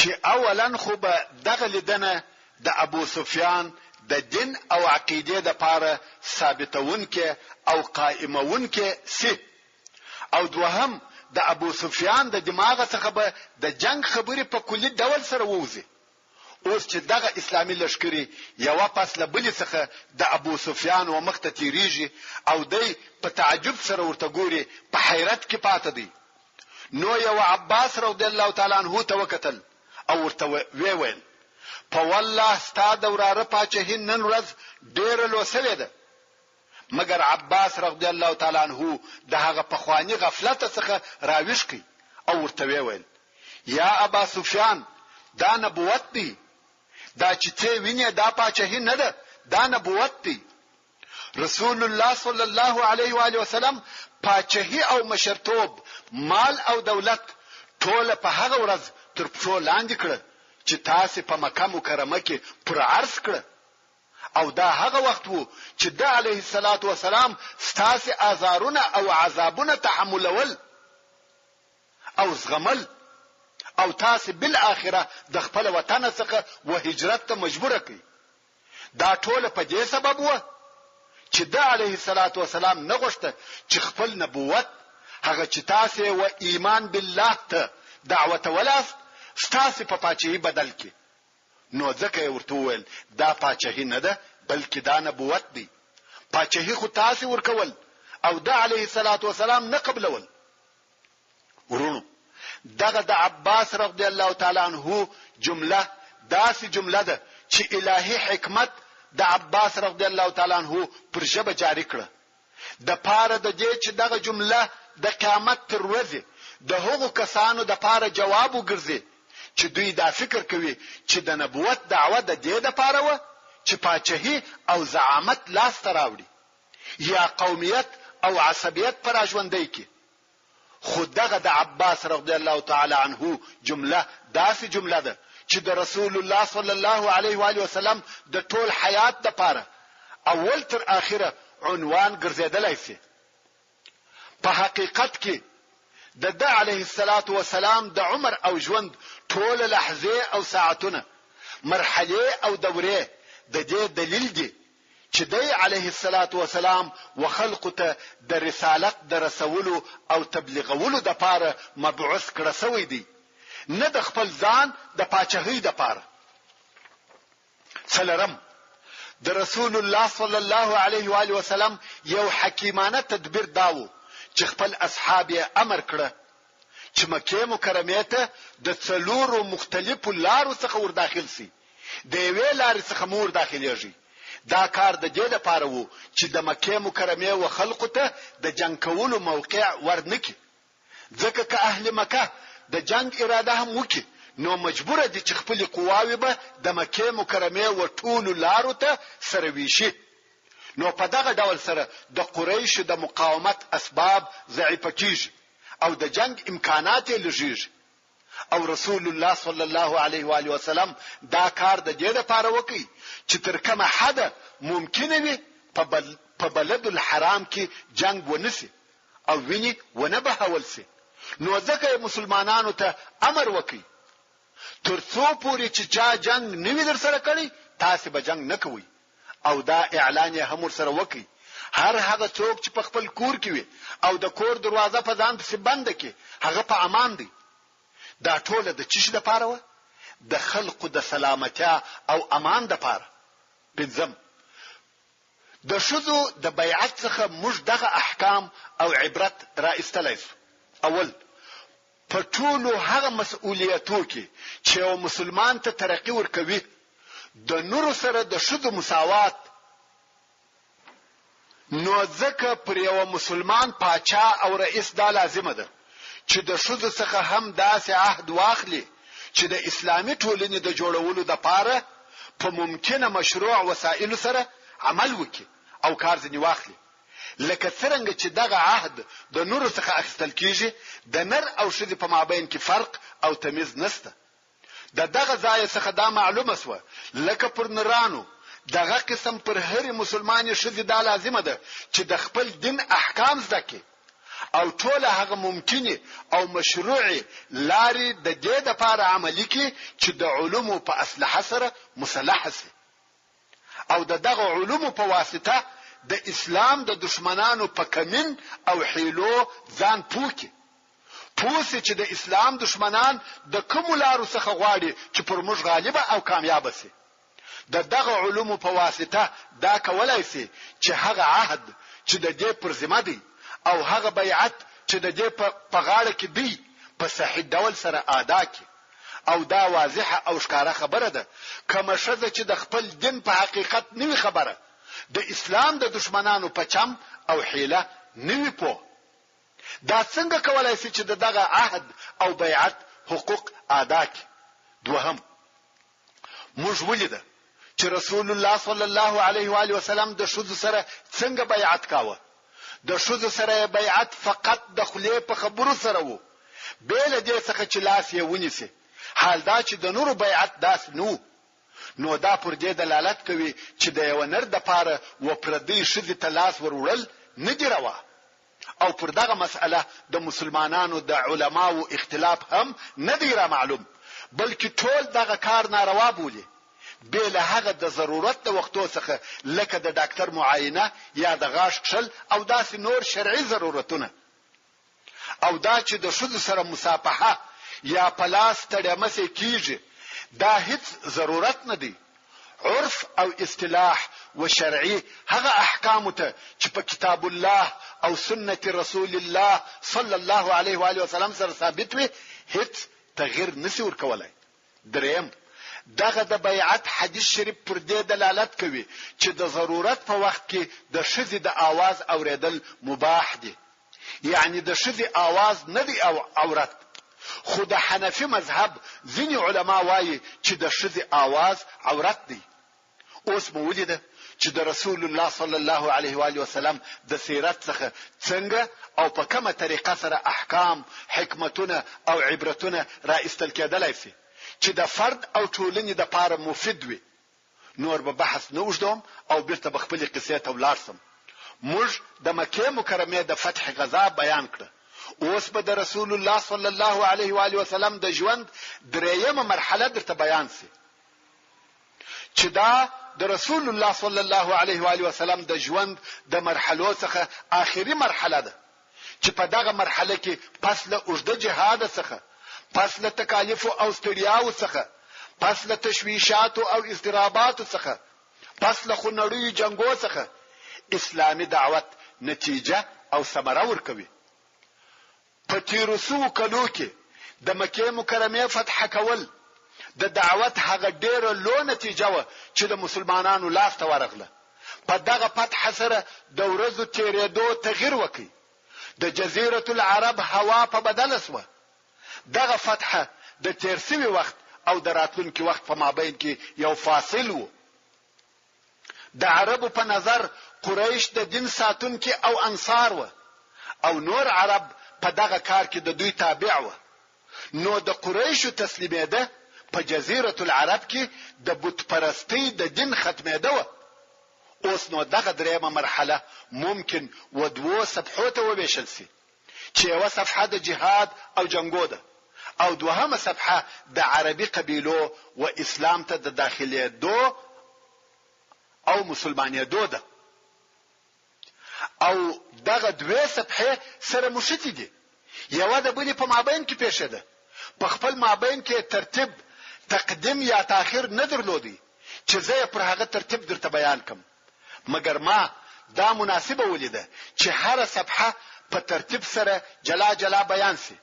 چې اولا خو به دغه لیدنه د ابو سفیان د دین او عقیده د پاره ثابتونکې او قائمونکې سي، او دوهم د ابو سفیان د دماغ څخه به د جنگ خبرې په کلی ډول سره ووزي. اوس چې دغه اسلامي لشکري یو فاصله بلی څخه د ابو سفیان و مخ ته تیریږي او دی په تعجب سره ورته ګوري، په حیرت کې پاتې دی. نو یو عباس رضی الله تعالی عنہ ته وکتل او ورته ویل په والله ستا د وراره پاچهي نن ورځ ډېر لوسوي ده. مګر عباس رضی الله تعالی عنہ د هغه پخوانی غفلت څخه راويش کی او ورته ویل یا ابا سفیان دا نبوت دی، دا چې ته وینې دا پاچهي نه ده، دا نبوت دی. رسول الله صلی الله علیه و آله وسلم پاچهي او مشرتوب، مال او دولت ټول په هغه ورځ تر پښو لاندې کړ چې تاسو په مکه مکرمه کې پر عرض کړ، او دا هغه وخت وو چې د علیه الصلاۃ والسلام ستاسو آزارونه او عذابونه تحملول او زغمل، او تاسو بالاخره د خپل وطن څخه و هجرت ته مجبور کړي. دا ټول په دې سبب وو چې د علیه الصلاۃ والسلام نه غوښته چې خپل نبوت هغه چې تاسو و ایمان بالله ته دعوت ولاست ستاسو په پاچهي بدل کړي. نو ځکه ورته وویل دا پاچهي نه ده بلکې دا نبوت دی. پاچهي خو تاسو ورکول او د علیه الصلاۃ والسلام نه قبلول. ورونو دغه د عباس رضی الله تعالی عنہ جمله داسې جمله ده چې الهي حکمت د عباس رضی الله تعالی عنہ پر ژبه جاری کړه د پاره د دې چې دغه جمله د قیامت تر ورځې د هغو کسانو د پاره جواب وګرځي چې دوی دا فکر کوي چې د نبوت دعوه د دې د پاره و چې پاچهي او زعامت لاس ته راوړي یا قومیت او عصبیت پر ژوندۍ کی. خود دغه د عباس رضی الله تعالی عنہ جمله داسې جمله ده چې د رسول الله صلی الله علیه و آله وسلم د ټول حیات د پاره اول تر اخره عنوان ګرځیدلای شي. په حقیقت کې د علیه الصلاۃ والسلام د عمر او ژوند ټول لحظه او ساعتونه مرحله او دوره د دې دلیل دی چې د علیه الصلاۃ والسلام وخلقته د رسالت د رسولو او تبلیغولو د پاره مبعوث کړه سوی دی، نه د خپل ځان د پاچهي د پاره. څلرم د رسول الله صلی الله علیه و آله وسلم یو حکیمانه تدبیر داو چې خپل اصحاب یې امر کړه چې مکه مکرمه ته د څلورو مختلفو لارو څخه ور داخل سي، د یوې لارې څخه مور داخليږي. دا کار د دې لپاره وو چې د مکه مکرمه او خلقو ته د جنگ کولو موقع ورنکي، ځکه که اهل مکه د جنگ اراده هم وکي نو مجبور دي چې خپل قواوی به د مکه مکرمه او ټول لارو ته سره ویشي. نو په دغه ډول سره د قریش د مقاومت اسباب ضعیف کیږي او د جنگ امکانات یې لږیږي. او رسول الله صلی الله علیه و آله وسلم دا کار د دې لپاره وکړي چې تر کومه حد ممکن وي په بلد الحرام کې جنگ ونسي او ویني ونه بهول سي. نو ځکه مسلمانانو ته امر وکړي ترڅو پورې چې جنگ نوی در سره کړي تاسو به جنگ نه کوئ، او دا اعلان یې هم سره وکړي هر هغه څوک چې په خپل کور کې وي او د کور دروازه په ځان پسې بند کړي هغه په امان دی. دا ټول د چی د پاره و د خلقو د سلامتیا او امان د پاره. بنظم د شذو د بیعت څخه موږ دغه احکام او عبرت را استلیس. اول په ټولو هغه مسؤلیتو کې چې یو مسلمان ته ترقی ورکوي د نور سره د شذو مساوات، نو ځکه پر یو مسلمان پاچا او رئیس دا لازمه ده چې د شذو څخه هم داسې عهد واخلي چې د اسلامي ټولنې د جوړولو د پاره په ممکنه مشروع وسایل سره عمل وکړي او کار ځنی واخلي. لکه څنګه چې دغه عهد د نور څخه اخیستل کیږي د نر او ښځې په مابین کې فرق او تمیز نشته. دغه ځای څخه دا معلومه سو لکه پر نرانو دغه قسم پر هر مسلمان ښځې دا لازمه ده چې د خپل دین احکام زده کړي او ټول هغه ممکنه او مشروعي لارې د دې لپاره عملي کی چې د علومو په اسلحه سره مسلح شي او دغه علومو په واسطه د اسلام د دشمنانو په کمین او حیلو ځان پوکي پوسې چې د اسلام دشمنان د کوم لارو څخه غواړي چې پر موږ غالب او کامیاب شي دغه علومو په واسطه دا کولای شي چې هغه عهد چې د دې پر ذمہ دی او هغه بیعت چې د دې په غاړه کې دی په صحیح ډول سره ادا کړي او دا واضحه او ښکاره خبره ده کومه شذ چې د خپل دین په حقیقت نوې خبره د اسلام د دشمنانو په چم او حیله نوې پوه دا څنګه کولای شي چې دغه عهد او بیعت حقوق ادا کړي دوهم موږ ولیده چې رسول الله صلی الله علیه و آله وسلم د شذ سره څنګه بیعت کاوه د شذ سره بیعت فقط د خلیه په خبرو سره وو بیل دې څخه چې لاس یې ونیسي حال دا چې د نور بیعت داس نو دا پر دې دلالت کوي چې د یو نر د پاره و پردي شذ ته لاس ورول نه دی روا او پر دغه مسأله د مسلمانانو د علماو اختلاف هم نه دی را معلوم بلکې ټول دغه کار ناروا بولي بل هغه د ضرورت د وختو څخه لکه د ډاکټر معاینه یا د غاښ کشل او داسې نور شرعي ضرورتونه او دا چې د شذ سره مصافحه یا پلاس تړمسه کیږي دا هیڅ ضرورت نه دی عرف او اصطلاح و شرعي هغه احکام ته چې په کتاب الله او سنت رسول الله صلی الله علیه و آله وسلم سره ثابت وي هیڅ تغییر نشي ورکولای دریم دغه د بیعت حدیث شریف پر دې دلالت کوي چې د ضرورت په وخت کې د شذ د आवाज اوریدل مباح دي یعنی د شذ आवाज نه دی او عورت خو د حنفي مذهب ځینې علما وایي چې د شذ आवाज عورت دی اوس مو ولیده چې د رسول الله صلی الله علیه و آله وسلم د سیرت څخه څنګه او په کومه طریقه سره احکام حکمتونه او عبرتونه را استل کېدلای شي چې د فرد او ټولنې د لپاره مفید وي نور به بحث نه وژدم او بیرته بخپل قصې ته ولارسم موږ د مکه مکرمه د فتح غزا بیان کړ اوس به د رسول الله صلی الله علیه و آله وسلم د ژوند دریمه مرحله درته بیان سي چې دا د رسول الله صلی الله علیه و آله وسلم د ژوند د مرحلو څخه آخري مرحله ده چې په دغه مرحله کې پس له اوږده جهاد څخه پس له تکالیف او ستړیاو څخه پس له تشویشات او اضطرابات څخه پس له خنړیو جنگو څخه اسلامي دعوت نتیجه او ثمره ورکوي په تیرسو کلو کې د مکه مکرمه فتح کول د دعوت هغه ډیره لو نتیجه و چې د مسلمانانو لاس ته ورغله په دغه فتح سره د ورځو تیرېدو تغییر وکړي د جزیره العرب هوا په بدل شوه دغه فتح د تیرسوي وخت او د راتلونکي وخت په مابین کې یو فاصل وو د عربو په نظر قریش د دین ساتونکي او انصار و او نور عرب په دغه کار کې د دوی تابع و نو د قریشو تسلیمېده په جزیره العرب کې د بت پرستی د دین ختمېده و اوس نو دغه دریمه مرحله ممکن و دوه صفحو ته وبېشل سي چې یو صفحه د جهاد او جنگو ده او دوهمه صفحه د عربي قبيلو و اسلام ته د داخلي دو او مسلمانيه دو ده او دغه دوه صفحه سره مشتي دي یو د بلی په مابین کې پېښه ده په خپل مابین کې ترتیب تقدیم یا تاخير نه درلودي چې زه پر هغه ترتیب درته بیان کوم مګر ما دا مناسبه ولیده چې هر صفحه په ترتیب سره جلا جلا بیان سي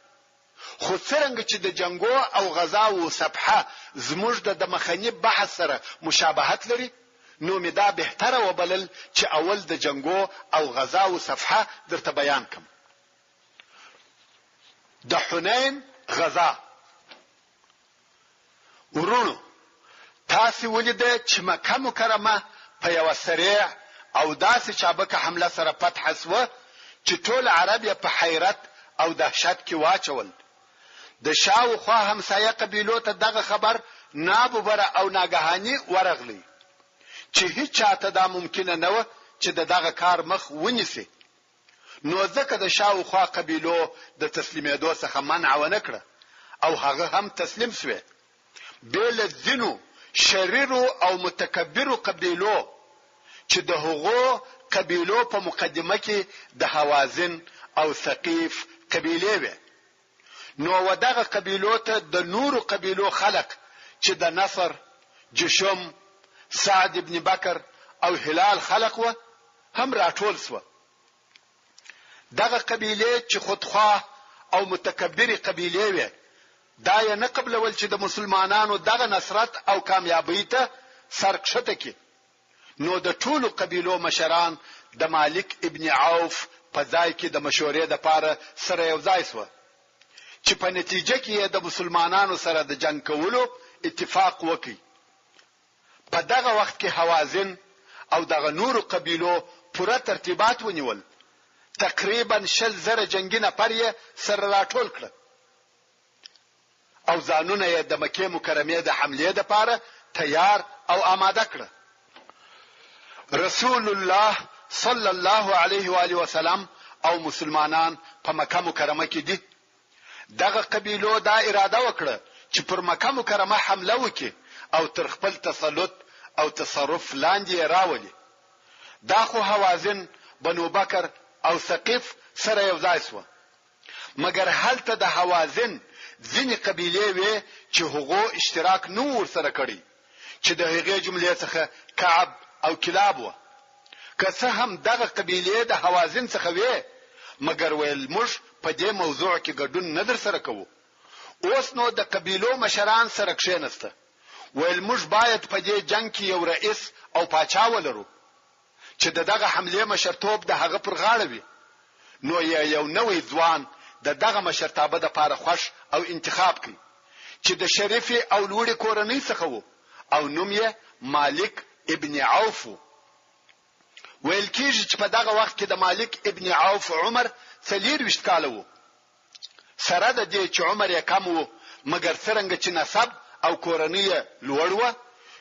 خو څنګه چې د جنگو او غزا او صفحه زموږ د مخنی بحث سره مشابهت لري نو می دا بهتره وبلل چې اول د جنگو او غزا او صفحه درته بیان کوم د حنین غزا ورونو تاسو ولیده چې مکه مکرمه په یو سریع او داسې چابکه حمله سره فتح شوه چې ټول عرب یې په حیرت او دهشت کې واچول د شاوخوا همسایه قبیلو ته دغه خبر ناببره او ناګهاني ورغلی چې هیڅ چاته دا ممکنه نه و چې دغه کار مخ ونیسي نو ځکه د شاوخوا قبیلو د تسلیمېدو څخه منع ونه کړه او هغه هم تسلیم شوه. بل ځینو شریرو او متکبرو قبیلو چې د هغو قبیلو په مقدمه کې د حوازن او ثقيف قبیلې وې. نو ودغه قبیلو ته د نورو قبیلو خلق چې د نصر، جشم، سعد ابن بکر او هلال خلق و هم راټول سو. دغه قبیلې چې خودخواه او متکبرې قبیلې وې دا یې نه قبلول چې د مسلمانانو دغه نصرت او کامیابی ته سرکښته کی. نو د ټولو قبیلو مشران د مالک ابن عوف په ځای کې د مشورې د پاره سره یو ځای سو چې په نتیجه کې د مسلمانانو سره د جنگ کولو اتفاق وکړي. په دغه وخت کې حوازن او دغه نورو قبیلو پوره ترتیبات ونیول. تقریبا 100,000 جنگي نفر یې سره راټول کړل او ځانونه یې د مکه مکرمه د حمله لپاره تیار او آماده کړ. رسول الله صلی الله علیه و آله وسلم او مسلمانان په مکه مکرمه کې دي. دغه قبیلو دا اراده وکړه چې پر مکه مکرمه حمله وکړي او تر خپل تسلط او تصرف لاندې راولي. دا خو حوازن، بنو بکر او ثقيف سره یو ځای شو. مګر هلته د حوازن ځینې قبیلې وې چې هغو اشتراک نور سره کړی چې د هغې جملې څخه کعب او کلاب و. که څه هم دغه قبیلې د حوازن څخه وې مګر ویل موږ په دې موضوع کې ګډون نه در سره کوو. اوس نو د قبیلو مشران سره کښېنسته ویل موږ باید په دې جنگ کې یو رئیس او پاچا ولرو چې دغه حمله مشرتوب د هغه پر غاړه وي. نو یو نوې ځوان دغه مشرتابه د پاره خوش او انتخاب کړي چې د شریف او لوړ کورنۍ څخه وو او نوم یې مالک ابن عوف. ویل کېږي چې په دغه وخت کې د مالک ابن عوف عمر 23 کاله وو. سره د دې چې عمر یې کم وو مګر څرنګه چې نسب او کورنۍ لوړ و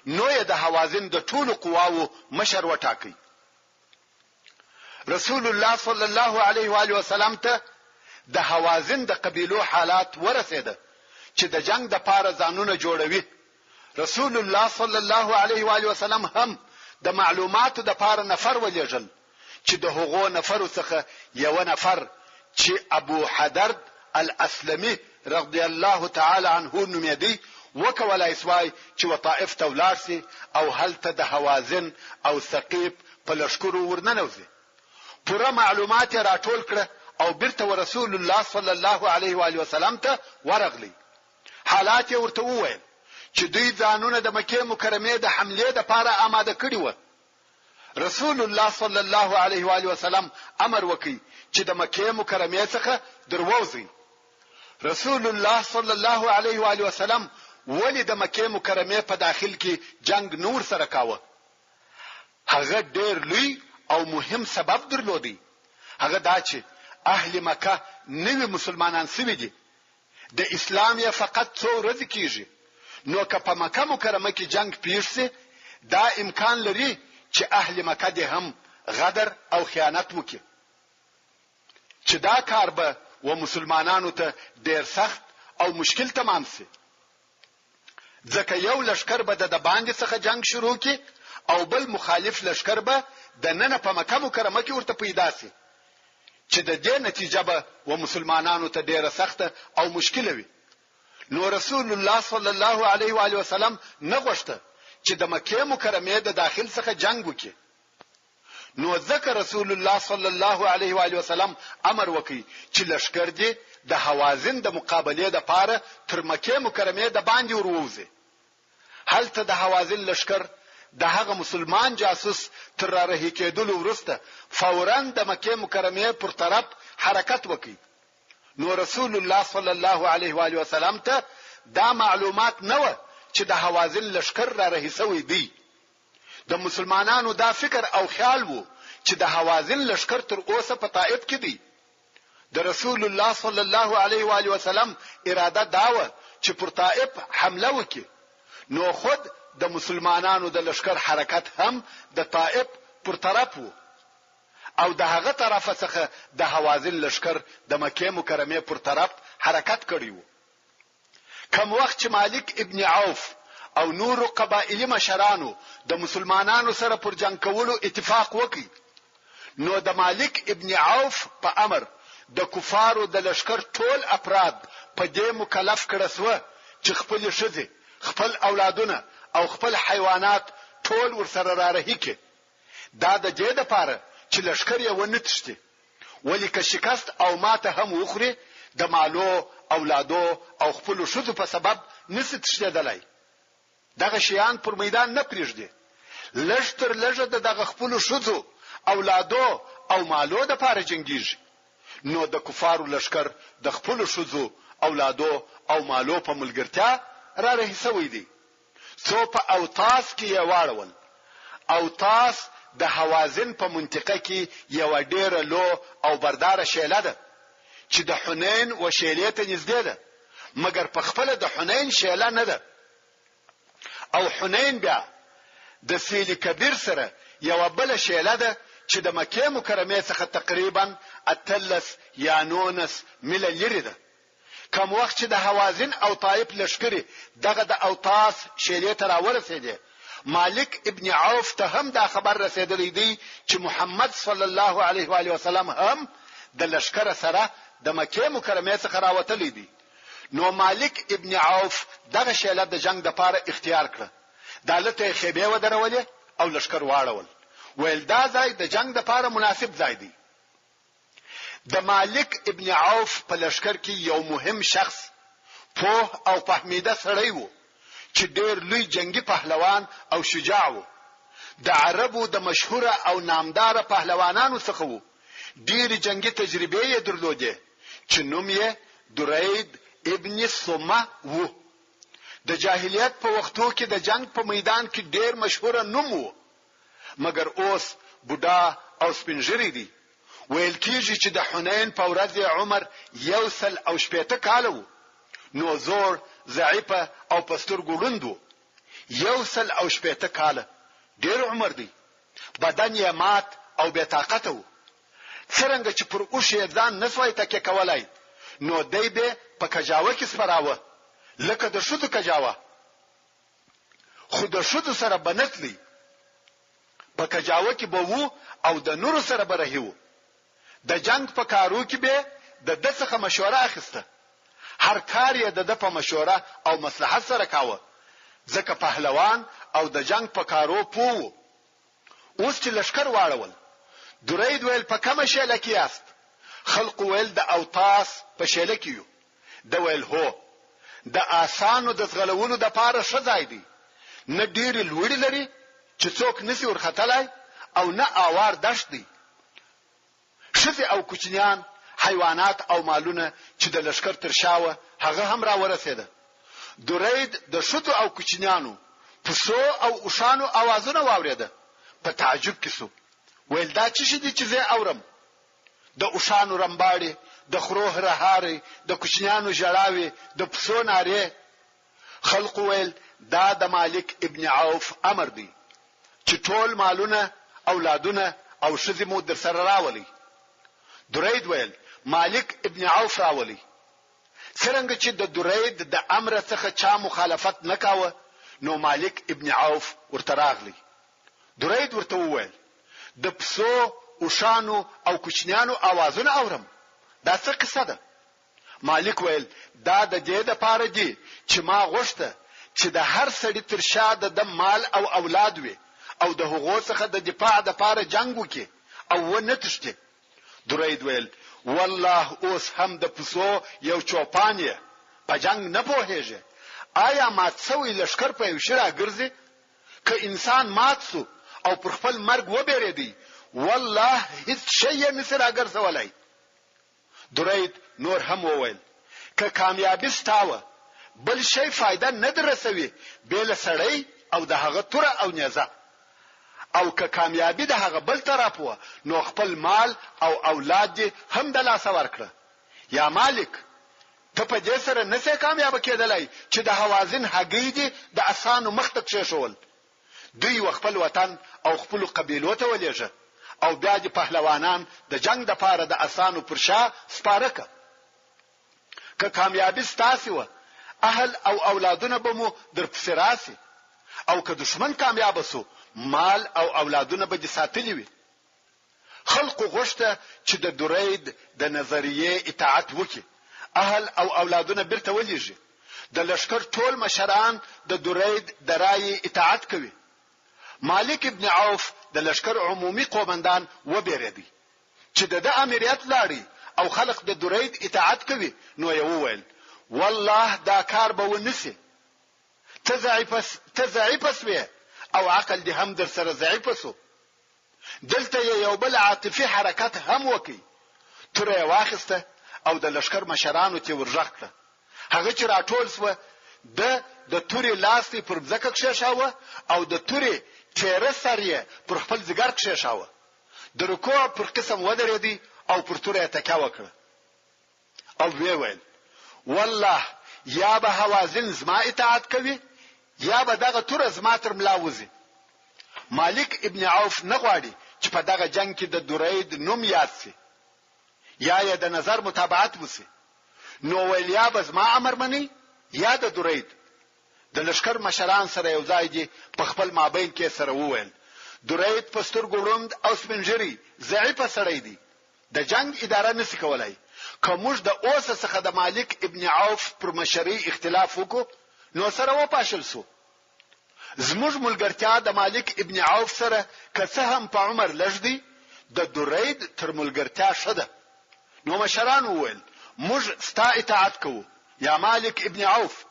نو یې د حوازن د ټولو قواو مشر وټاکي. رسول الله صلی الله علیه و آله وسلم ته د حوازن د قبیلو حالات ورسېده چې د جنگ د پاره ځانونه جوړوي. رسول الله صلی الله علیه و آله وسلم هم د معلوماتو د پاره نفر ولېږل چې د هغو نفر څخه یو نفر چې ابو حدرد الاسلمي رضی الله تعالی عنه نومېدی وکولای سوای چې وطائف ته ولاړ شي او هلته د حوازن او ثقيف په لشکرو ورننوځي. پوره معلومات راټول کړه او بیرته رسول الله صلی الله علیه و آله وسلم ته ورغلی. حالات ورته وویل چې دوی ځانونه د مکه مکرمه د حمله لپاره آماده کړي و. رسول الله صلی الله علیه و آله وسلم امر وکړي چې د مکه مکرمه څخه دروځي. رسول الله صلی الله علیه و آله وسلم ولی د مکه مکرمه په داخل کې جنگ نور سره کاوه. هغه ډېر لوی او مهم سبب درلودي. هغه دا چې اهل مکه نوی مسلمانان سوي دي. د اسلام یې فقط څو ورځې کیږي. نو که په مکه مکرمه کې جنگ پیښ شي دا امکان لري چې اهل مکه دې هم غدر او خیانت وکړي چې دا کار به و مسلمانانو ته ډېر سخت او مشکل تمام شي. ځکه یو لشکر به د باندې څخه جنگ شروع کی او بل مخالف لشکر به د نن په مکه مکرمه کې ورته پیدا شي چې د دې نتیجه به و مسلمانانو ته ډېره سخته او مشکله وي. نو رسول الله صلی الله علیه و آله وسلم نه غوښته چې د مکه مکرمه د داخل څخه جنگ وکړي. نو ځکه رسول الله صلی الله علیه و آله وسلم امر وکړي چې لشکر دې د حوازن د مقابله لپاره تر مکه مکرمه د باندې ورووځي. هلته د حوازن لشکر د هغه مسلمان جاسوس تر رهي کېدلو وروسته فورا د مکه مکرمه پر طرف حرکت وکړي. نو رسول الله صلی الله علیه و آله وسلم ته دا معلومات نه و چې د حوازن لشکر را رهي سوی دی. د مسلمانانو دا فکر او خیال وو چې د حوازن لشکر تر اوسه په طائف کې دی. د رسول الله صلی الله علیه و آله وسلم اراده دا و چې پر طائف حمله وکړي. نو خود د مسلمانانو د لشکر حرکت هم د طائف پر طرف وو. او د هغه طرفه څخه د حوازن لشکر د مکه مکرمه پر طرف حرکت کړیو. کوم وخت چې مالک ابن عوف او نور قبایلی مشرانو د مسلمانانو سره پر جنگ کولو اتفاق وکړي، نو د مالک ابن عوف په امر د کفارو د لشکر ټول افراد په دې مکلف کړه سو چې خپل ښځې، خپل اولادونه او خپل حیوانات ټول ورسره رارهي کړي. دا د دې لپاره چې لشکر یې ونه تښتي، ولی که شکست او ماته هم وخوري د مالو، اولادو او خپل ښځو په سبب نسي تښتېدلی. دغه شیان پر میدان نه پریږدي. لږ تر لږه دغه خپل ښځو، اولادو او مالو د لپاره جنگیږي. نو د کفارو لشکر د خپل ښځو، اولادو او مالو په ملګرتیا را رهي سوی دی. څو په اوتاس کې یې واړول. اوتاس د حوازن په منطقه کې یو ډېر لو او بردار شیله ده چې د حنین و شیلې ته نږدې ده، مګر په خپل د حنین شیله نه ده. او حنین بیا د سیل کبیر سره یو بل شیله ده چې د مکه مکرمه څخه تقریبا 13 یا 19 میله لري ده. کوم وخت چې د حوازن او طائف لشکري دغه د اوتاس شیلې ته راورسېده، مالک ابن عوف ته هم دا خبر رسیدلی دی چې محمد صلی الله علیه و آله وسلم هم د لشکره سره د مکه مکرمه څخه راوتلی دی. نو مالک ابن عوف دغه شیله د جنگ د لپاره اختیار کړ. دالته خیبه ودرولې او لشکر واړول. ویل دا ځای د جنگ د لپاره مناسب ځای دی. د مالک ابن عوف په لشکر کې یو مهم شخص، په او فهمیده سړی وو چې ډېر لوی جنگي پهلوان او شجاع وو. د عربو د مشهوره او نامدار پهلوانانو څخه وو. ډېر جنگي تجربه یې درلوده چې نوم یې درید ابن ثمه وو. د جاهلیت په وختو کې د جنگ په میدان کې ډېر مشهور نوم وو، مګر اوس بوډا او سپینږیری دی. ویل کېږي چې د حنین په ورځ عمر 160 کاله وو. نو زور، ضعیفه او پستر ګوندو. 160 کاله ډېر عمر دی. بدن یې مات او بې طاقت وو. څنګه چې پر اوښ ځان نسوي تکه کولای، نو دی به په کجاوه کې سپراوه، لکه د شودو کجاوه. خو د شودو سره بنتلی په کجاوه کې به وو او د نور سره برهیو. د جنگ په کارو کې به د دغه مشوره اخیسته. هر کار یې د په مشوره او مصلحت سره کاوه، ځکه پهلوان او د جنگ په کارو پوه. اوس چې لشکر واړول، درید ویل په کومه شیله کې یاست؟ خلق ویل د اوتاس په شیله کې یو. د ویل هو، د آسانو د زغلولو د پاره ښه ځای دی. نه ډېر لوړی لري چې څوک نسی ورختلای، او نه اوار دشت دی. ښځې او کوچنیان، حیوانات او مالونه چې د لشکر تر شاوه هغه هم را ورسېده. درید د شتو او کوچنیانو، پسو او اوشانو आवाजونه واوریده. په تعجب کې سو. ویل دا چې شې دي چې زه اورم؟ د اوشانو رمباړي، د خروه رهاري، د کوچنیانو جړاوي، د پسو ناره. خلق ویل دا د مالک ابن عوف امر دی چې ټول مالونه، اولادونه او ښځې مو در سره راولي. درید ویل مالک ابن عوف راولي. څنګه چې د درید د امر څخه چا مخالفت نکاوه، نو مالک ابن عوف ورته راغلی. درید ورته وویل د پسو، اوشانو او کوچنیانو आवाजونه اورم، دا څه قصه ده؟ مالک ویل دا د دې د پاره دی چې ما غوښته چې د هر سړي تر شا د مال او اولاد وي، او د هغو څخه د دفاع د پاره جنگ وکي او ونه تښتي. درید ویل والله اوس هم د پسو یو چوپانې په جنگ نه پوهیږي. آیا مات سوی لشکر په یو شرا ګرځي؟ که انسان مات سو او پر خپل مرګ وبېریدي، والله هیڅ شی نه سره ګرځولای. درید نور هم وویل که کامیابی ستاوه، بل شی فائدہ نه درسوي بل سړی او د هغه تور او نیزه. او که کامیابی د هغه بل طرف و، نو خپل مال او اولاد هم د لاس ورکړه. یا مالک، ته په دې سره نسې کامیاب کېدلای چې د حوازن هګۍ دي د اسانو مخ ته کېښول. دوی خپل وطن او خپل قبیلو ته ولېږه، او بیا د پهلوانان د جنگ د پاره د اسانو پر شا سپارکه. که کامیابی ستاسي و اهل او اولادونه به مو در پسې راسي، او که دشمن کامیاب سو مال او اولادونه به دې ساتلی وي. خلق غوښته چې د درید د نظریه اطاعت وکړي، اهل او اولادونه بیرته ولېږي. د لشکر ټول مشران د درید د رای اطاعت کوي. مالک ابن عوف د لشکر عمومي قومندان وبېرېدی چې د امریت لاړی او خلق د درید اطاعت کوي. نو یې وویل والله دا کار به ونسي، ته ضعیف سوې او عقل دې هم در سره ضعیف سو. دلته یو بل عاطفي حرکت هم وکي. توره واخسته او د لشکر مشرانو ته ورغښ کړه. هغه چې راټول سو د توري لاستي پر ځکه کښېښاوه او د توري تیره سریه پر خپل ځګر کښېښاوه. د رکوع پر قسم ودرېدی او پر توره تکیه وکړه او وی ویل والله یا به حوازن زما اطاعت کوي یا به دغه توره زما تر ملا وځي. مالک ابن عوف نه غواړي چې په دغه جنگ کې د درید نوم یاد سي یا د نظر متابعت وسی. نو ویل یا به زما امر مني یا د درید. د لشکر مشران سره یو ځای دي په خپل مابین کې سره وویل درید په سترګو ړوند او سپینږیري ضعیفه سړی دی، د جنگ اداره نشي کولای. که موږ د اوسه څخه د مالک ابن عوف پر مشري اختلاف وکړو نو سره وپاشل سو. زموږ ملګرتیا د مالک ابن عوف سره که څه هم په عمر لږ دی د درید تر ملګرتیا ښه ده. نو مشران وویل موږ ستا اطاعت کوو یا مالک ابن عوف.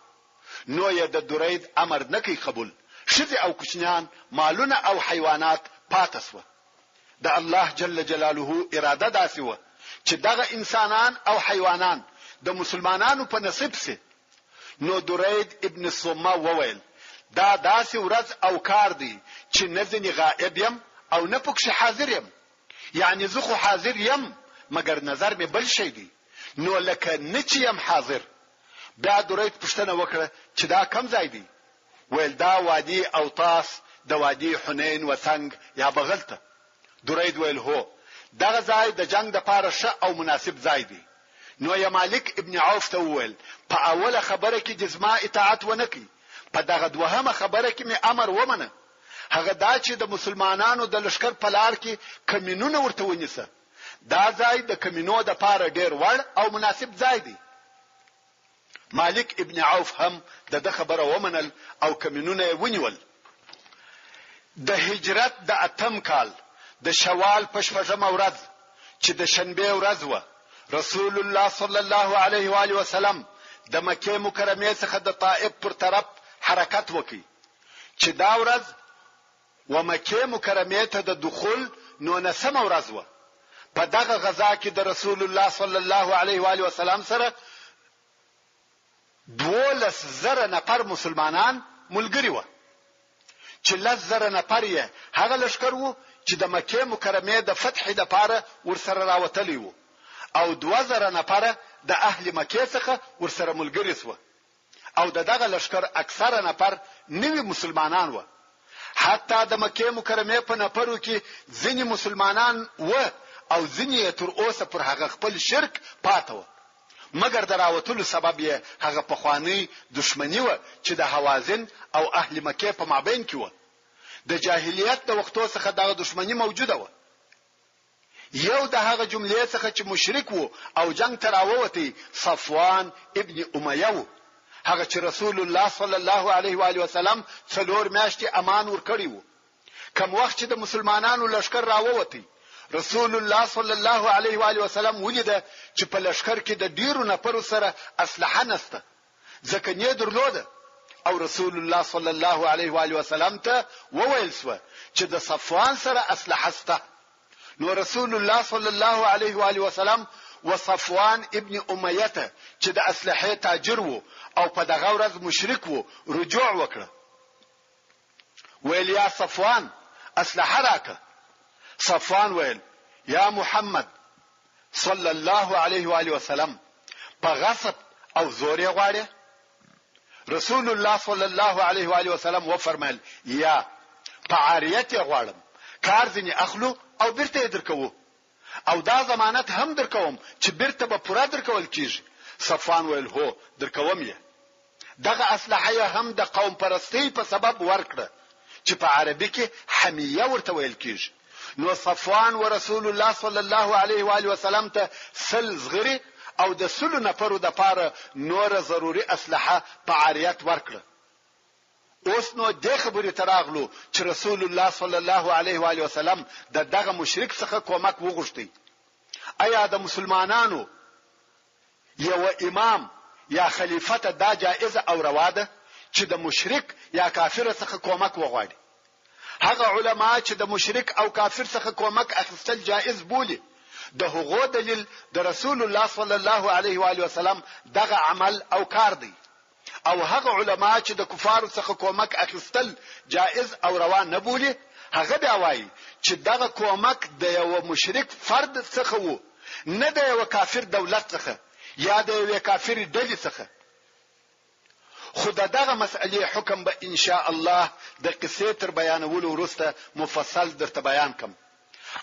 نو یې د درید امر نه کوي قبول. ښځې او کوچنیان، مالونه او حیوانات پاتې سوه. د الله جل جلاله اراده داسې وه چې دغه انسانان او حیوانان د مسلمانانو په نصیب سي. نو درید ابن صمه وویل دا داسې ورځ او کار دی چې نه ځنې غائب یم او نه پکښې حاضر یم. یعنی زه خو حاضر یم مګر نظر مې بل شی دی، نو لکه نه چې یم حاضر. بیا درید پوښتنه وکړه چې دا کم ځای دی؟ ویل دا وادي اوطاس د وادي حنین و څنګ یا بغل ته. درید ویل هو دغه ځای د جنگ د پاره ښه او مناسب ځای دی. نو یا مالک ابن عوف ته وویل په اوله خبره کې د زما اطاعت ونه کړي، په دغه دوهمه خبره کې مې امر ومنه. هغه دا چې د مسلمانانو د لشکر په لار کې کمینونه ورته ونیسه. دا ځای د کمینو د پاره ډیر وړ او مناسب ځای دی. مالک ابن عوف هم د خبره ومنل او کمینونه ونیول. د هجرت د اتم کال د شوال په شپږمه ورځ چې د شنبه ورځ و، رسول الله صلی الله علیه و آله وسلم د مکه مکرمه څخه د طائف پر طرف حرکت وکړي چې دا ورځ و مکه مکرمه ته د دخول نو نسمه ورځ و. په دغه غزا کې د رسول الله صلی الله علیه و آله وسلم سره 12,000 نفر مسلمانان ملګری و چې 10,000 نفر یې هغه لشکر وو چې د مکه مکرمه د فتح لپاره ورسره راوتلی وو او 2,000 نفر د اهل مکه څخه ورسره ملګری سو. او دغه لشکر اکثره نفر نوی مسلمانان و. حتی د مکه مکرمه په نفرو کې ځینې مسلمانان و او ځینې تر اوسه پر هغه خپل شرک پاتې و، مګر دراوتلو سبب یې هغه پخوانی دشمنی و چې د حوازن او اهل مکه په مابین کې و. د جاهلیت د وختو څخه دغه دشمنی موجوده و. یو د هغه جملې څخه چې مشرک وو او جنگ ته راووتی صفوان ابن امیه وو، هغه چې رسول الله صلی الله علیه و آله وسلم 4 میاشتې امان ورکړی وو. کوم وخت چې د مسلمانانو لشکر راووتی رسول الله صلی الله علیه و آله وسلم ولید چې په لشکر کې د ډیرو نفرو سره اسلحه نسته، ځکه نه درلوده. او رسول الله صلی الله علیه و آله وسلم ته وویل سو چې د صفوان سره اسلحه سته. نو رسول الله صلی الله علیه و آله وسلم و صفوان ابن امیه ته چې د اسلحه تاجر وو او په دغه ورځ مشرک وو رجوع وکړه. ویل یا صفوان اسلحه راکه. صفوان ویل یا محمد صلی الله علیه و آله وسلم په غصب او زور یې غواړي؟ رسول الله صلی الله علیه و آله وسلم و فرمایل یا په عاریت یې غواړم، کار ځنی اخلو او بیرته درکوو او دا ضمانت هم درکوم چې بیرته به پوره درکول کیږي. صفوان ویل هو درکوم یې. دغه اسلحه هم د قوم پرستی په سبب ورکړه چې په عربي کې حمیه ورته ویل کیږي. نو صفوان و رسول الله صلی الله علیه و آله وسلم ته سل زغری او د سلو نفرو د پاره نور ضروری اسلحه په عاریت ورکړه. اوس نو د خبرې تراغلو چې رسول الله صلی الله علیه و آله وسلم دغه مشرک څخه کومک وغوښتي. آیا د مسلمانانو یو امام یا خلیفہ ته دا جائزه او روا ده چې د مشرک یا کافر څخه کومک وغواړي؟ هغه علما چې د مشرک او کافر څخه کومک اخیستل جائز بولي د هغو دلیل د رسول الله صلی الله علیه و آله وسلم دغه عمل او کار دی. او هغه علما چې د کفارو څخه کومک اخیستل جائز او روا نه بولي هغه بیا وایي چې دغه کومک د یو مشرک فرد څخه وو نه د یو کافر دولت څخه یا د یو کافر ډلې څخه. خو دغه مسئله حکم به ان شاء الله د قصې تر بیانولو وروسته مفصل درته بیان کوم.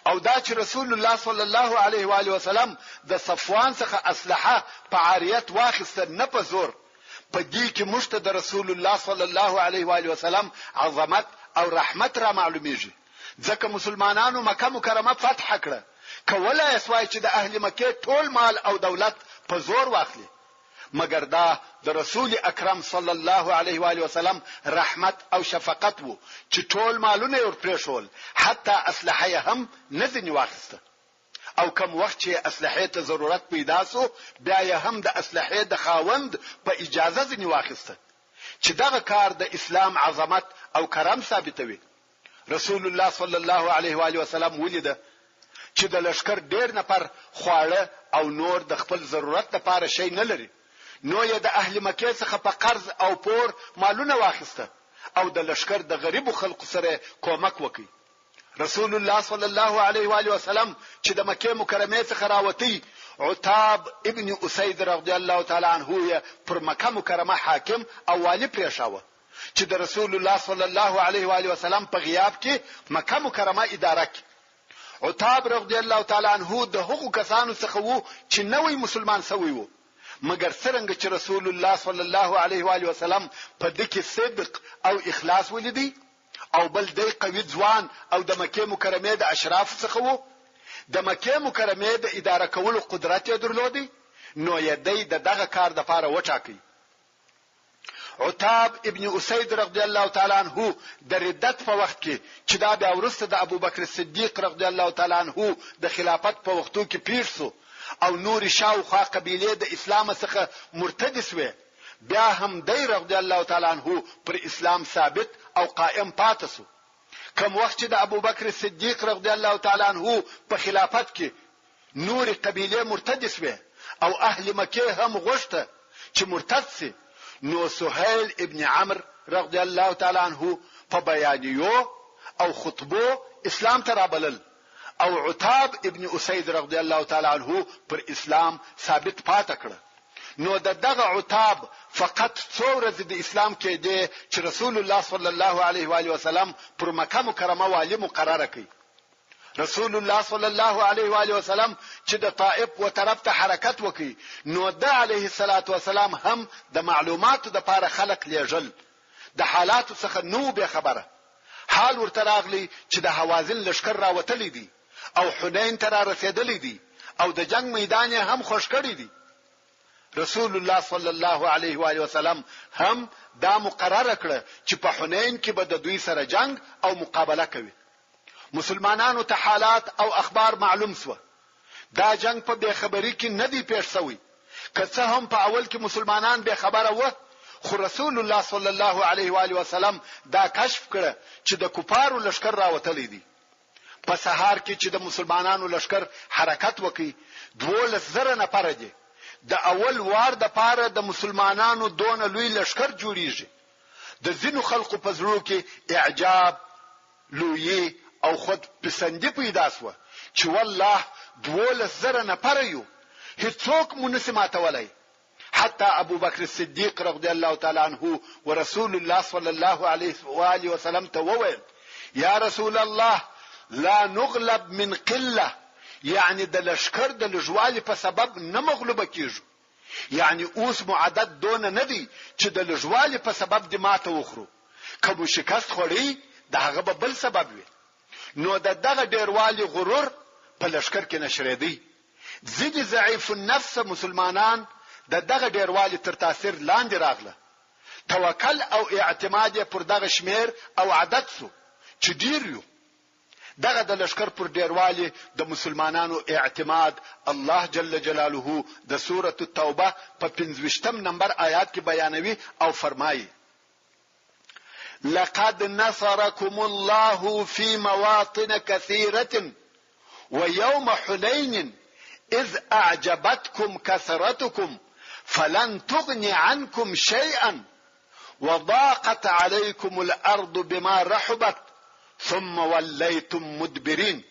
او دا چې رسول الله صلی الله علیه و آله وسلم د صفوان څخه اسلحه په عاریت واخیسته نه په زور، په دې کې مشته د رسول الله صلی الله علیه و آله وسلم عظمت او رحمت را معلومیږي. ځکه مسلمانانو مکه مکرمه فتح کړه، کولای اسوای چې د اهل مکه ټول مال او دولت په زور واخلي، مگر دا د رسول اکرم صلی الله علیه و آله وسلم رحمت او شفقت وو چې ټول مالونه ور پرېښول، حتی اسلحه هم نه ځنی واخیسته. او کوم وخت چې اسلحه ته ضرورت پیدا سو بیا یې هم د اسلحه د خاوند په اجازه ځنی واخیسته، چې دغه کار د اسلام عظمت او کرم ثابتوي. رسول الله صلی الله علیه و آله وسلم ولیده چې د لشکر ډیر نفر خواړه او نور د خپل ضرورت لپاره شی نه لري، نو یې د اهل مکه څخه په قرض او پور مالونه واخیسته او د لشکر د غریبو خلکو سره کومک وکړي. رسول الله صلی الله علیه و آله وسلم چې د مکه مکرمه څخه راوتی، عتاب ابن اسید رضی الله تعالی عنه پر مکه مکرمه حاکم او والی پریښاوه چې د رسول الله صلی الله علیه و آله وسلم په غیاب کې مکه مکرمه اداره کړي. عتاب رضی الله تعالی عنه د هغو کسانو څخه وو چې نوې مسلمان شوی وو، مگر څنګه چې رسول الله صلی الله علیه و آله وسلم په دې کې صدق او اخلاص ولیدي، او بل دی قوي ځوان او د مکه مکرمه د اشراف څخه وو، د مکه مکرمه د اداره کولو قدرت یې درلودي، نو یې دغه کار د پاره وټاکي. عتاب ابن اسید رضی الله تعالی عنہ د ردت په وخت کې چې دا بیا ورسته د ابوبکر صدیق رضی الله تعالی عنہ د خلافت په وختو کې پیر سو او نور شاوخوا قبیله د اسلام څخه مرتد شوه، بیا هم دی رضی الله تعالی عنہ پر اسلام ثابت او قائم پاتې سو. کوم وخت چې د ابوبکر صدیق رضی الله تعالی عنہ په خلافت کې نور قبیله مرتد شوه او اهل مکه هم غوښته چې مرتد شي، نو سهيل ابن عمرو رضی الله تعالی عنہ په بیانیو او خطبو اسلام ته رابلل او عتاب ابن اسید رضی الله تعالی عنہ پر اسلام ثابت پاتې کړ. نو دغه عتاب فقط څو ورځې د اسلام کې دی چې رسول الله صلی الله علیه و آله وسلم پر مکه مکرمه والی مقرره کړ. رسول الله صلی الله علیه و آله وسلم چې د طائف و طرف ته حرکت وکړي، نو د علیه الصلاۃ والسلام هم د معلوماتو د لپاره خلق لیږل، د حالاتو څخه نو به خبره. حال ورته راغلی چې د حوازن لشکر راوتلی دي او حنین ته را رسیدلی دي او د جنگ میدان هم خوش کړی دي. رسول الله صلی الله علیه و آله وسلم هم دا مقرره کړ چې په حنین کې به د دوی سره جنگ او مقابله کوي. مسلمانانو ته حالات او اخبار معلوم سو، دا جنگ په بے خبری کې نه دی پیښ شوی، که څه هم په اول کې مسلمانان بے خبره و، خو رسول الله صلی الله علیه و آله وسلم دا کشف کړ چې د کفارو لشکر راوتلی دي. په سهار کې چې د مسلمانانو لشکر حرکت وکړي 12,000 نفر دي. د اول وار د پاره د مسلمانانو دون لوی لشکر جوړیږي. د ځینو خلقو په زړه کې اعجاب، لوی او خود پسندی پیدا سو چې والله 12,000 نفر یو، هیڅوک منسمات ولای. حتی ابو بکر صدیق رضی الله تعالی عنہ ورسول الله صلی الله علیه و آله وسلم ته وویل: یا رسول الله، لا نغلب من قله، یعنی د لشکر د لږوالي په سبب نه مغلوبه کیږو. یعنی اوس مو عدد دونه نه دی چې د لږوالي په سبب د ماته وخورو. که مو شکست خوړی د هغه به بل سبب وي. نو د دغه ډیروالي غرور په لشکر کې نشریدي. ځینې ضعیف النفس مسلمانان د دغه ډیروالي تر تاثیر لاندې راغله. توکل او اعتماد پر دغه شمیر او عدد سو چې ډیر یو. دغه د لشکر پر ډیروالي د مسلمانانو اعتماد الله جل جلاله د سوره التوبه په 25 نمبر آیات کې بیانوي او فرمایي: لقد نصركم الله في مواطن كثيرة ويوم حنين إذ أعجبتكم كثرتكم فلن تغني عنكم شيئا وضاقت عليكم الأرض بما رحبت ثم وليتم مدبرين.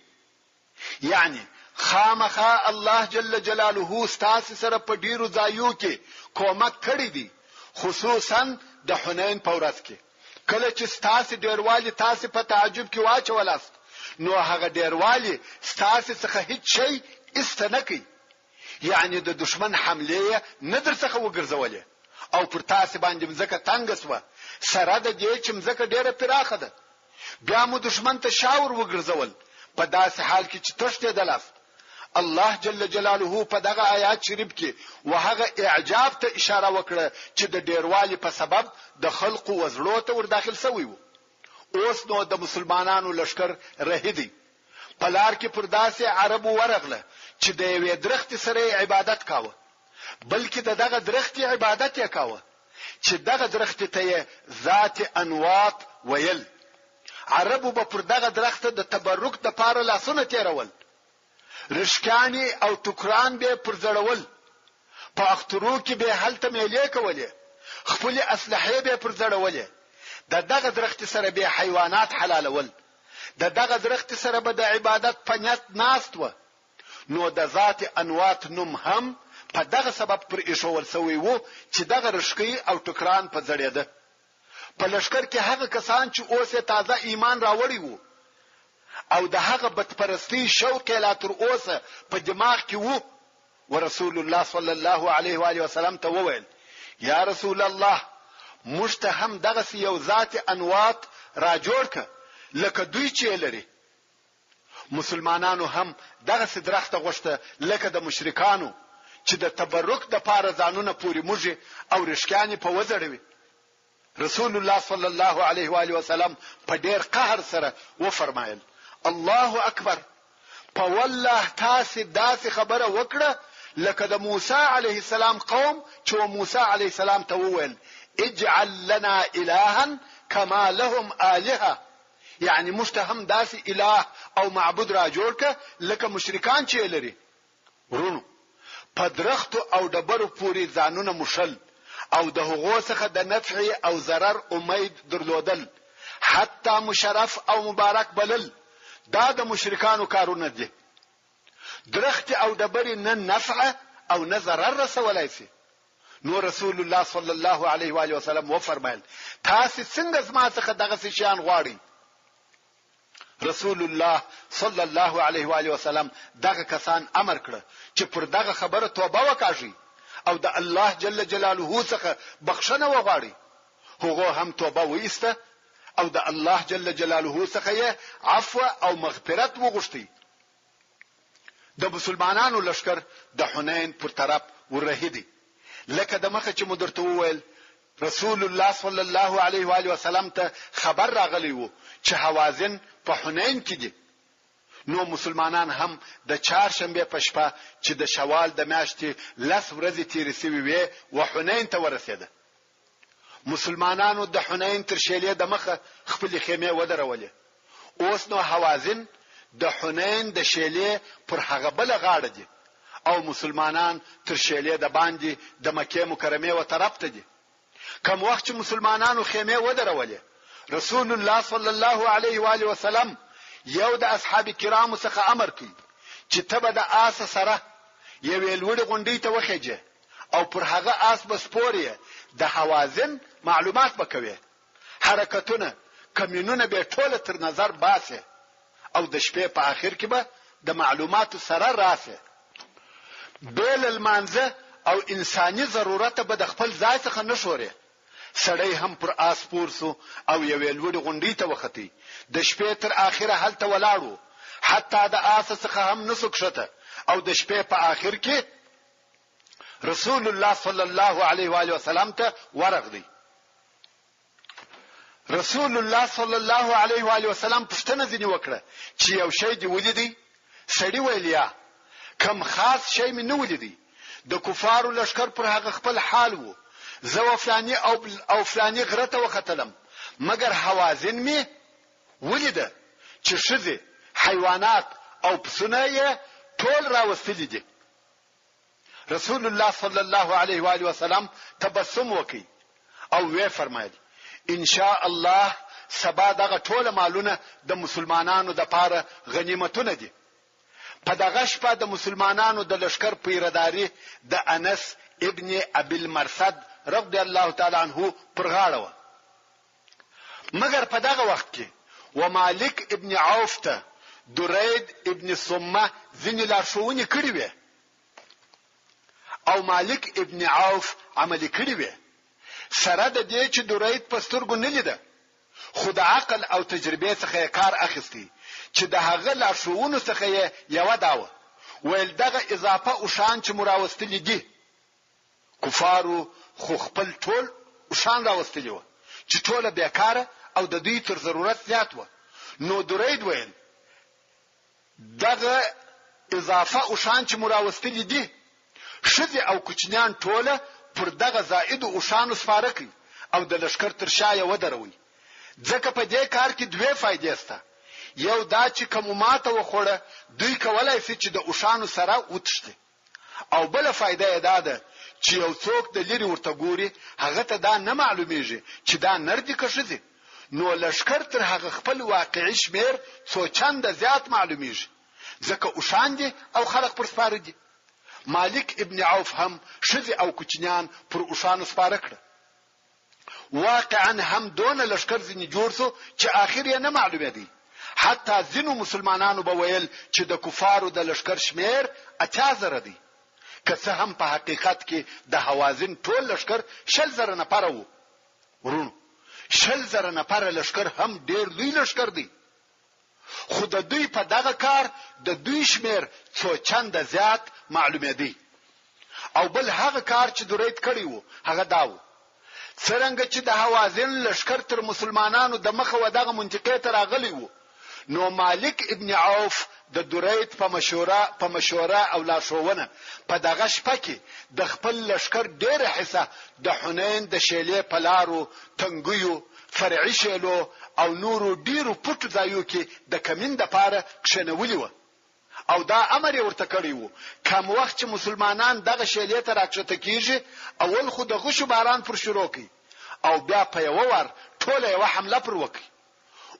يعني خامخا الله جل جلاله ستاسو سره په ډیرو ځایو کې کومک کړی دی، خصوصا د حنین په ورځ کې. کله چې ستاسو ډیروالي تاسو په تعجب کې واچولاست، نو هغه ډیروالي ستاسو څخه هیڅ شی استنکي. یعنی د دشمن حمله نه در څخه وګرځولې او پر تاسو باندې مزکه تنگ سو، سره د دې چې مزکه ډیره پراخه ده. بیا مو دشمن ته شاور وګرځول په داسې حال کې چې تشته دلاست. الله جل جلاله په دغه آیات شریف کې وهغه اعجاب ته اشاره وکړه چې د ډیروالي په سبب د خلق وزړو ته ور داخل شوی وو. اوس نو د مسلمانانو لشکر رهیدي په لار کې پر داسې عربو ورغله چې د یوې درخت سره عبادت کاوه، بلکې دغه درخت عبادت یې کاوه چې دغه درخت ته ذات انواط ویل. عربو به پر دغه درخت د تبرک د پاره لاسونه تیرول، رشکانی او ټکران به پر زړول، په اخترو کې به هلته میلې کولې، خپل اسلحه به پر زړولې. دغه درخت سره به حیوانات حلالول، دغه درخت سره به د عبادت په نیت ناست و. نو د ذات انوات نوم هم په دغه سبب پر ایښول سوی وو چې دغه رشکی او ټکران په زړېده. په لشکر کې هغه کسان چې اوسه تازه ایمان راوړی وو او د هغه بتپرستی شوق لا تر اوسه په دماغ کې وو. ورسول الله صلی الله علیه و آله وسلم ته وویل: یا رسول الله، مشته هم دغه یو ذات انوات را جوړ ک لکه دوی چې لري. مسلمانانو هم دغه درخت غوښته لکه د مشرکانو چې د تبرک د پاره ځانونه پوری موږي او رشکانی په وزړوي. رسول الله صلی الله علیه و آله وسلم په ډیر قهر سره و فرمایل: الله اکبر، په والله تاسو داسې خبره وکړه لکه د موسی علیه السلام قوم چې موسی علیه السلام ته وویل: اجعل لنا الها كما لهم الهه. یعنی مشتهم داسې اله او معبود را جوړ ک لکه مشرکان چې لري. ورونو، په درخت او ډبرو پوری ځانونه مشل او د هغو څخه د نفع او ضرر امید درلودل، حتی مشرف او مبارک بلل، دا د مشرکانو کارونه دي. درخت او ډبرې نه نفع او نه ضرر رسولای شي. نو رسول الله صلی الله علیه و آله وسلم و فرمایل: تاسو څنګه زما څخه دغه شیان غواړئ؟ رسول الله صلی الله علیه و آله وسلم دغه کسان امر کړ چې پر دغه خبره توبه وکړي او د الله جل جلاله څخه بخښنه وغواړي. هغه هم توبه وایسته او د الله جل جلاله څخه عفو او مغفرت وغوښتي. د مسلمانانو لشکر د حنین پر طرف ورهدي. لکه د مخه چې مدرته وویل، رسول الله صلی الله علیه و آله وسلم ته خبر راغلی وو چې حوازن په حنین کې دي. نو مسلمانان هم د چهارشنبه په شپه چې د شوال د میاشتې 10 ورځې تیرې شوې وې و حنین ته ورسېده. مسلمانانو د حنین تر شیلې د مخه خپل خیمه ودرولې. اوس نو حوازن د حنین د شیلې پر هغه بل غاړه دي او مسلمانان تر شیلې د باندې د مکه مکرمه و طرف ته دي. کوم وخت چې مسلمانانو خیمه ودرولې، رسول الله صلی الله علیه و آله وسلم یو د اصحاب کرامو څخه امر کړ چې تبه د آس سره یو لوړ غونډې ته وخېجه او پر هغه آس بسپورې د حوازن معلومات وکوي، حرکتونه کمینونه به ټول تر نظر باسه او د شپې په آخر کې به د معلوماتو سره راسه. بیل المانزه او انساني ضرورت به د خپل ځای څخه نشوري. سړی هم پر آس پورسو او یو لوړ غونډې ته وختي. د شپې تر آخره هلته ولاړو، حتی د آس څخه هم نسوک شته. او د شپې په آخر کې رسول الله صلی الله علیه و آله وسلم ته ورغلی. رسول الله صلی الله علیه و آله وسلم پوښتنه ځنی وکړه چې یو شی دی ولیدي؟ سړی ویل یا کم خاص شی مې نه ولیدي. د کفارو لشکر پر هغه خپل حال وو. زه فلانی او فلانی غره ته وختلم، مګر حوازن می ولیده چې شذ حیوانات او پسونه یې ټول راوستلي دي. رسول الله صلی الله علیه و آله وسلم تبسم وکي او وی فرمایل ان شاء الله سبا دغه ټول مالونه د مسلمانانو د پاره غنیمتونه دي. په دغه شپه د مسلمانانو د لشکر پیرداري د انس ابن ابي المرصد رضی الله تعالی عنه پر غاړه و. مګر په دغه وخت کې و مالک ابن عوف ته درید ابن صمه ځینې لارښوونې کړې وې او مالک ابن عوف عملي کړې وې. سره د دې چې درید په سترګو نه لیده، خو د عقل او تجربه څخه کار اخیستی چې د هغه لارښوونو څخه یو داوه ویل دغه اضافه او شان چې مراوستلی دي. کفارو خو خپل ټول او شان راوستلی و چې ټوله بیکاره او د دوی تر ضرورت زیات و. نو درید ویل دغه اضافه او شان چې مراوستلی دي شذ او کوچنیان ټوله پر دغه زائد او شان سپاره کوي او د لشکر تر شایه ودروي. ځکه په دې کار کې دوه فائدې شته. یو دا چې کوم ماته وخوړه دوی کولای شي چې د اوشانو سره وتشتي، او بل فائدہ دا ده چې یو څوک د لری ورته ګوري هغه ته دا نه معلومیږي چې دا نردي کښځي، نو لشکر تر هغه خپل واقعي شمیر څو چنده زیات معلومیږي ځکه اوشان دي او خلق پر سپاره دي. مالک ابن عوف هم شذ او کوچنیان پر اوشانو سپاره کړ. واقعا هم دون لشکر ځنی جوړ سو چې اخر یې نه معلومه دي. حتی ځینو مسلمانانو به ویل چې د کفارو د لشکر شمیر 80,000 دي، که څه هم په حقیقت کې د حوازن ټول لشکر 60,000 نفر وو. ورونو 60,000 نفر لشکر هم ډیر لوی لشکر دی، خو د دوی په دغه کار د دوی شمیر څو چنده زیات معلومه دي. او بل هغه کار چې درید کړی وو هغه داو څنګه چې د حوازن لشکر تر مسلمانانو د مخه و دغه منطقه ته راغلی وو، نو مالک ابن عوف د درید په مشوره او لارښوونه په دغه شپه کې د خپل لشکر ډېره حصہ د حنین د شیلې په لارو، تنګیو، فرعي شیلو او نورو ډیرو پټو ځایو کې د کمین د پاره کښنولي و. او دا امر ورته کړی وو کوم وخت چې مسلمانان دغه شیلې ته راکښته کیږي اول خو د غشو باران پر شروع کی او بیا په یو ور ټوله یو حمله پر وکړي.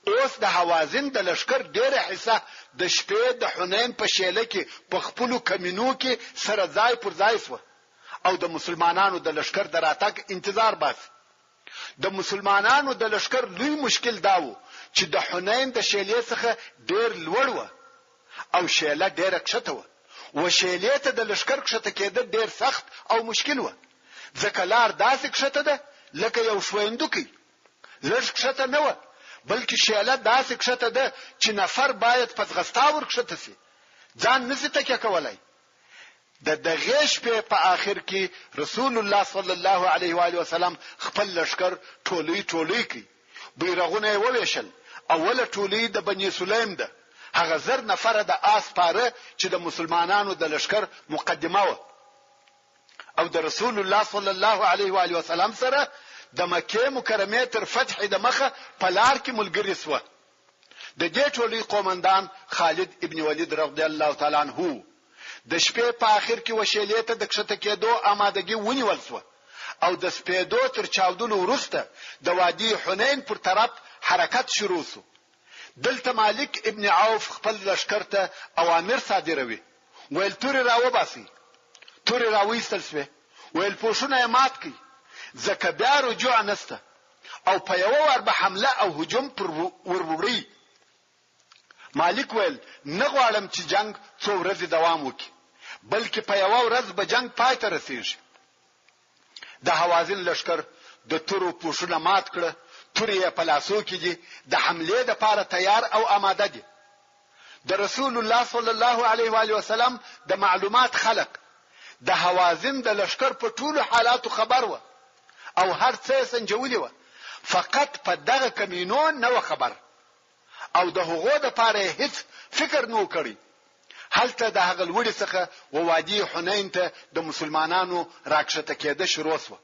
اوس د حوازن د لشکر ډیره حصہ د شپې د حنین په شیله کې په خپل کمینو کې سره ځای پر ځای شو او د مسلمانانو د لشکر د راتګ انتظار باس. د مسلمانانو د لشکر لوی مشکل داو چې د حنین د شیلې څخه ډیر لوړ و او شیله ډیره کښته و، و شیلې ته د لشکر کښته کېده ډیر سخت او مشکل و، ځکه لار داسې کښته ده لکه یو شویندوکی، لږ کښته نه و بلکې شیله داسې کښته ده چې نفر باید په ځغستاور کښته شي، ځان نشي تکیه کولای. د دغه شپې په آخر کې رسول الله صلی الله علیه و آله وسلم خپل لشکر ټولي کی بیرغونه وویشل. اوله ټولي د بنی سلیم ده، هغه 1000 نفر د آس پاره چې د مسلمانانو د لشکر مقدمه و، او د رسول الله صلی الله علیه و آله وسلم سره د مکه مکرمه تر فتح د مخه په لار کې ملګری سو. د دې ټولي قومندان خالد ابن ولید رضی الله تعالی عنہ د شپې په آخر کې وشیلې ته د کښته کېدو آمادګي ونیول سو او د سپېدو تر چاودلو وروسته د وادي حنین پر طرف حرکت شروع سو. دلته مالک ابن عوف خپل لشکر ته اوامر صادروي، ویل توري راوباسي، توري راويستل سوی، ویل پوښونه مات کی ځکه بیا رجوع نسته او په یو ور به حمله او هجوم پر وروړي. مالک ویل نه غواړم چې جنگ څو ورځې دوام وکړي بلکې په یو ورځ به جنگ پای ته رسیږي. د حوازن لشکر د تورو پوښونه مات کړه، تورې په لاسو کې دي، د حمله لپاره تیار او آماده دي. د رسول الله صلی الله علیه و علیه وسلم د معلومات خلق د حوازن د لشکر په ټولو حالاتو خبر و او هر څه سنجولي و، فقط په دغه کمینو نه خبر او د هغو د پاره هیڅ فکر نو کړی. هلته د هغه وړي څخه و وادي حنین ته د مسلمانانو راکښته کېده شروع شو.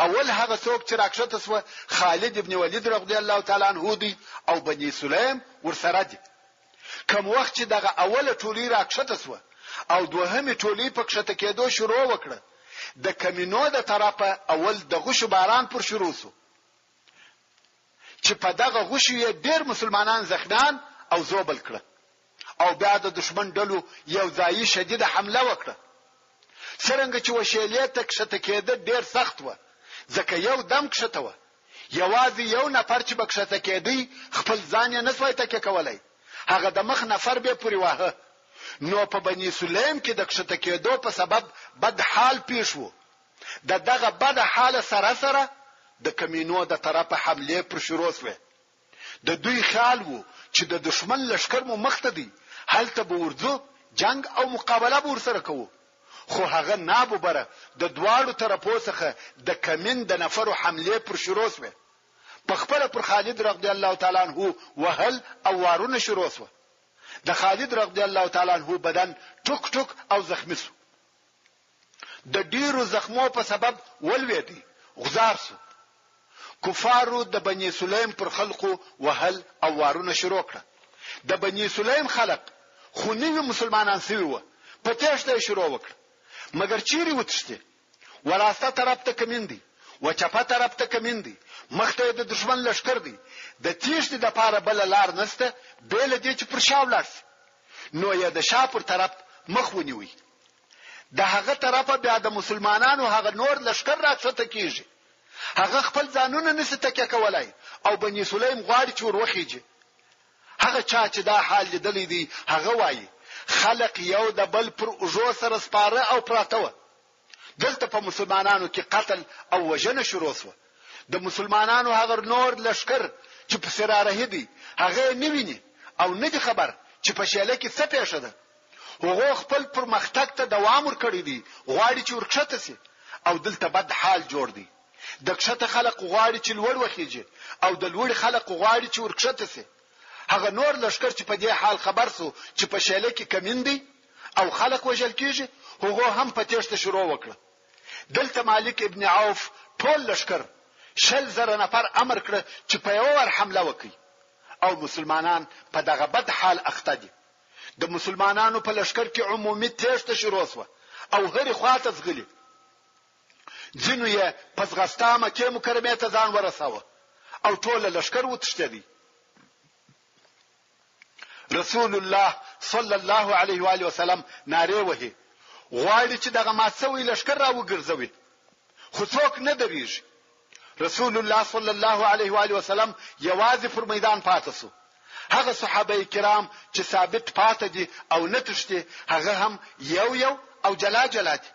اول هغه څوک چې راکښته شو خالد ابن ولید رضی الله تعالی عنہ دی او بني سلیم ورسره دي. کوم وخت چې دغه اوله ټولي راکښته شو او دوهمه ټولي په کښته کېدو شروع وکړه، د کمینو د طرفه اول د غشو باران پر شروع شو چې په دغه غشو یې ډېر مسلمانان زخمیان او زوبل کړه او بیا د دشمن ډلو یو ځای شدید حمله وکړه. څنګه چې وشیلې ته کښته کېده ډېر سخت و ځکه یو دم کښته و، یوازې یو نفر چې بکښته کېدی خپل ځان یې نسوي تکه کولای، هغه د مخ نفر به پوری واه. نو په بني سلیم کې د کښته کېدو په سبب بد حال پیښ وو. دغه بد حال سره سره د کمینو د طرفه حمله پر شروع شوه. د دوی خیال وو چې د دشمن لشکر مو مخته دی، هلته به ورځو جنگ او مقابله به ورسره کوو. خو هغه نابوبره د دواړو طرفو څخه د کمین د نفرو حمله پر شروع شوه. په خپل پر خالد رضی الله تعالی عنہ وهل او وارونه شروع شوه. د خالد رضی الله تعالی عنہ بدن ټوک ټوک او زخمی شو. د ډیرو زخمو په سبب ولوېدی، غزار شو. کفارو د بني سلیم پر خلقو وهل او وارونه شروع کړه. د بني سلیم خلق خو نوی مسلمانان سوي و، په تېښته شروع وکړه. مګر چیرې وتښتي؟ وراسته طرف ته کمین دی، و چپه طرف ته کمین دی، مخته د دشمن لشکر دی. د تېښتې د پاره بل لار نسته بیل دې چې پر شا ولاړ شي. نو یې د شا پر طرف مخ ونیوي. د هغه طرفه بیا د مسلمانانو هغه نور لشکر راځته کیږي. هغه خپل ځانونه نسي تکیه کولای او بني سلیم غواړي چې وروخیږي. هغه چا چې دا حال لیدلی دی هغه وایي خلق یو د بل پر اوجو سره سپاره او پراته و. دلته په مسلمانانو کې قتل او وژنه شروع شوه. د مسلمانانو هغه نور لشکر چې په سراره دي هغه نه ویني او نه دي خبر چې په شاله کې څه پیښه ده. هغه خپل پرمختګ ته دوام ورکړي دي، غواړي چې ورکښته شي او دلته بد حال جوړ دی. د کښته خلق غواړي چې لوړ وخیږي او د لوړ خلق غواړي چې ورکښته شي. هغه نور لشکر چې په دې حال خبر سو چې په شاله کې کمین دی او خلق وژل کیږي، هغه هم په تېښته شروع وکړه. دلته مالک ابن عوف ټول لشکر 100,000 نفر امر کړ چې په یو ور حمله وکړي او مسلمانان په دغه بد حال اخته دي. د مسلمانانو په لشکر کې عمومي تېښته شروع شوه او هرې خواته ځغلي. ځینو یې پس غستا مکه مکرمه ته ځان ورساوه او ټول لشکر وتښتېدی. رسول الله صلی الله علیه و آله وسلم ناره وهي غواړي چې دغه ماسوي لشکر را وګرځوي، خو څوک نه دریږي. رسول الله صلی الله علیه و آله وسلم یوازې پر میدان پاتې شو. هغه صحابه کرام چې ثابت پاتې دي او نه تښتي هغه هم یو او جلا دي.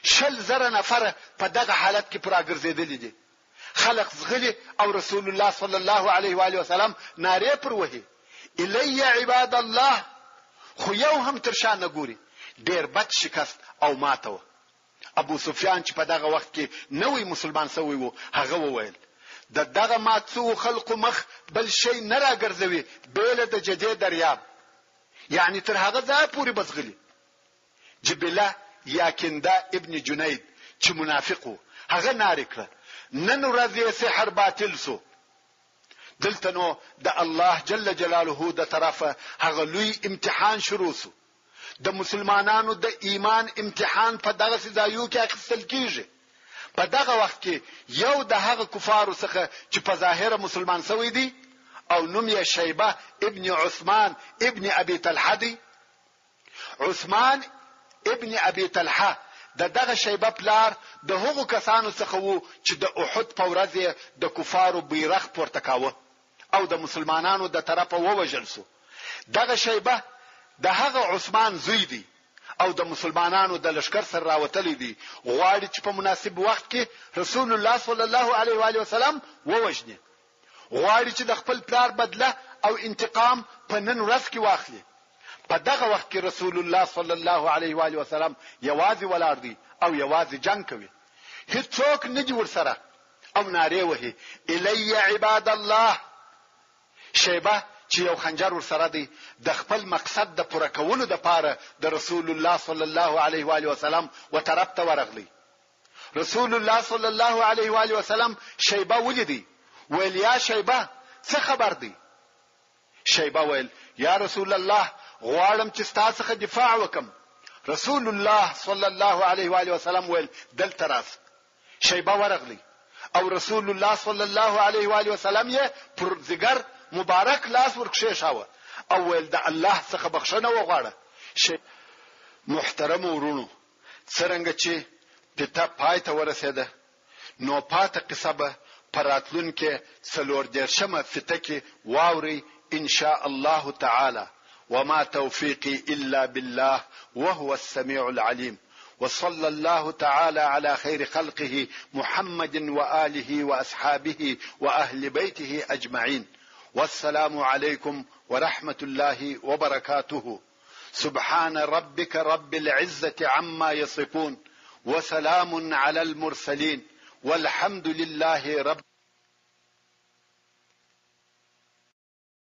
100,000 نفر په دغه حالت کې پراګرځېدلې دي. خلق زغلي او رسول الله صلی الله علیه و آله وسلم ناره پر وهي الی عباد الله. خو یو هم تر شان نه ګوري، ډیر بد شکست او ماته. ابو سفیان چې په دغه وخت کې نوې مسلمان شوی وو هغه وویل دغه ماتو خلق مخ بل شي نه راګرځوي بیل د جدي دریاب، یعنی تر هغه ځای پورې بسغلي. جبله یا کنده ابن جنید چې منافق وو هغه ناره کړ نن ورځې سحر باطل سو. دلته نو د الله جل جلاله د طرفه هغه لوی امتحان شروع سو. د مسلمانانو د ایمان امتحان په دغه ځایو کې اخیستل کیږي. په دغه وخت کې یو د هغه کفارو څخه چې په ظاهر مسلمان شوی دی او نوم یې شیبه ابن عثمان ابن ابي طلحه دی. عثمان ابن ابي طلحه دغه شیبه پلار د هغو کسانو څخه وو چې د احد په ورځ د کفارو بیرغ پورته کاوه او د مسلمانانو د طرفه ووجل سو. دغه شیبه د هغه عثمان زوی دی او د مسلمانانو د لشکر سره راوتلی دی، غواړي چې په مناسب وخت کې رسول الله صلی الله علیه و آله وسلم ووجني، غواړي چې د خپل پلار بدله او انتقام په نن ورځ کې واخلي. په دغه وخت کې رسول الله صلی الله علیه و آله وسلم یوازې ولاړ دی او یوازې جنگ کوي، هیڅوک نه دی ورسره، او ناره وهي الی عباد الله. شیبه چې یو خنجر ورسره دی د خپل مقصد د پوره کولو د پاره د رسول الله صلی الله علیه و آله وسلم و طرف ته ورغلی. رسول الله صلی الله علیه و آله وسلم شیبه ولیدي، ویل یا شیبه څه خبر دی؟ شیبه ویل یا رسول الله غواړم چې تاسو څخه دفاع وکم. رسول الله صلی الله علیه و آله وسلم ویل دلته راس. شیبه ورغلی او رسول الله صلی الله علیه و آله وسلم یې پر ځګر مبارک لاس ورکښېښاوه او ویل د الله څخه بخښنه وغواړه. محترم ورونو، څرنګه چې پته پای ته ورسېده نو پاته قصه به په راتلونکي 14 فته کې واوري ان شاء الله تعالی. وما توفيقي إلا بالله وهو السميع العليم. وصلى الله تعالى على خير خلقه محمد وآله وأصحابه وأهل بيته أجمعين. والسلام عليكم ورحمة الله وبركاته. سبحان ربك رب العزة عما يصفون وسلام على المرسلين والحمد لله رب